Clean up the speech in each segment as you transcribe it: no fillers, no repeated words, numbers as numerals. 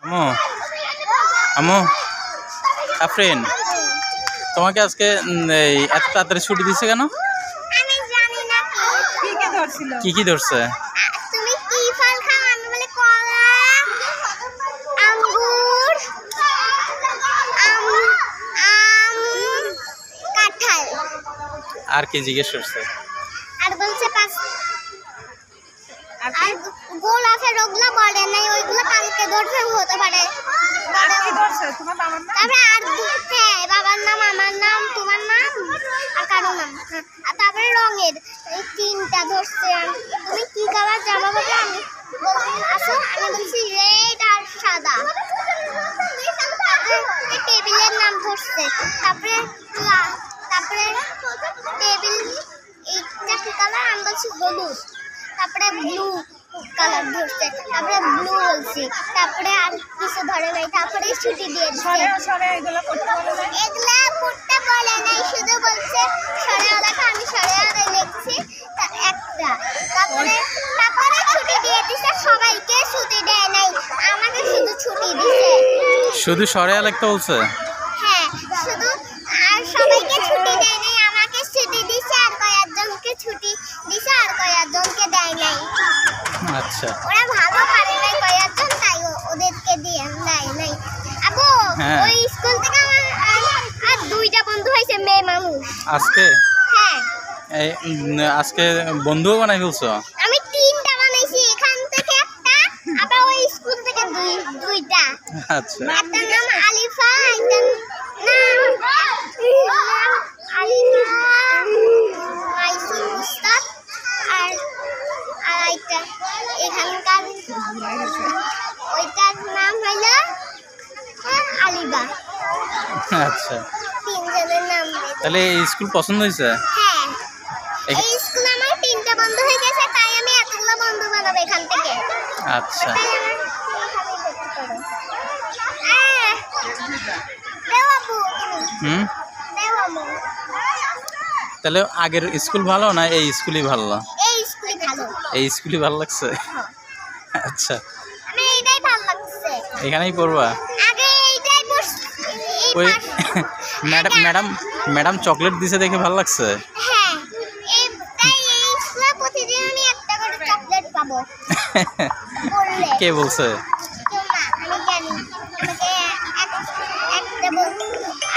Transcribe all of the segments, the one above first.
আমু আমু আফরিন, তোমাকে আজকে এত তাড়াতাড়ি ছুটি দিছে কেন? আমি জানি না কি কি ধরছে? তুমি কি ফল খাও? আমি বলে কলা, আঙ্গুর, কাঁঠাল। আর কি জিজ্ঞেস করছে? আর বলছে আর গোলাপের ওগুলো বলে নাই, ওইগুলো কালকে ধরছে হতে পারে। তারপরে আর হ্যাঁ, বাবার নাম, আমার নাম, তোমার নাম আর কারো নাম। আর তারপরে রঙের এই তিনটা ধরছে। তুমি কি কালার জামা পরে? আমি আসো, আমি বলছি রেড আর সাদা। টেবিলের নাম ধরছে। তারপরে টেবিল এইটা কি কালার? আমি বলছি হলুদ। তারপরে ব্লু কালার ধরছে। তারপরে ব্লু বলছি। তারপরে আর কিছু ধরে নাই। তারপরে ছুটি দিয়ে দিচ্ছে। এগুলা পড়তে বলে নাই, শুধু বলছে সরেয়া লেখা। আমি সরেয়া লিখছি একটা। তারপরে ছুটি দিয়ে দিচ্ছে। সবাইকে ছুটি দেয় নাই, আমাকে শুধু ছুটি দিছে। শুধু সরেয়া লিখতে বলছে? হ্যাঁ, শুধু। আর সবাইকে ছুটি দেয় নাই, আমাকে ছুটি দিছে। আর কয়েকজনকে ছুটি দিছে, আর কয়েকজনকে দেয় নাই। আচ্ছা, ওরা ভালো পারে নাই কয়েকজন, তাই ওদেরকে দিয়ে নাই নাই। আবু, ওই স্কুল থেকে আমার আর দুইটা বন্ধু হয়েছে, মেয়ে মানুষ। আজকে? হ্যাঁ, আজকে বন্ধুও বানাই ফেলছো? আমি তিনটা বানাইছি, এখান থেকে একটা, আবার ওই স্কুল থেকে দুইটা। আচ্ছা, একটার নাম আলিফা, একটার নাম আলিফা মাইসুল মুস্তাক, আর আরেকটা এখানকার ওইটার নাম হইল আলিবা। আচ্ছা। তিনজনের নাম। তাহলে এই স্কুল পছন্দ হয়েছে? হ্যাঁ, এই স্কুল আমার তিনটা বন্ধু হয়ে গেছে, তাই আমি এতগুলো বন্ধু বানাবো এখান থেকে। আচ্ছা, তাহলে আগের স্কুল ভালো না এই স্কুলই ভালো? এই স্কুলই ভালো। এই স্কুলই ভালো লাগছে? আচ্ছা, আমি এইটাই ভালো লাগছে। এখানেই পড়বা? আগে এইটাই পড়ছি। ওই ম্যাডাম চকলেট দিছে দেখে ভালো লাগছে? হ্যাঁ, তাই এই স্কুলে প্রতিদিন আমি একটা করে চকলেট পাবো। কে বলছে? আমি জানি। আমাকে একটা বন্ধু,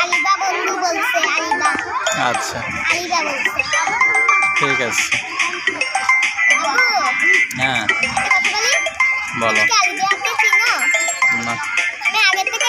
আলিবা বন্ধু বলছে। আলিবা। আচ্ছা, আলিবা বলছে। ঠিক আছে। হ্যাঁ, একটা কথা বলি? বলো। তুমি কি আলিবাকে চিনো? না। আমি আগে থেকে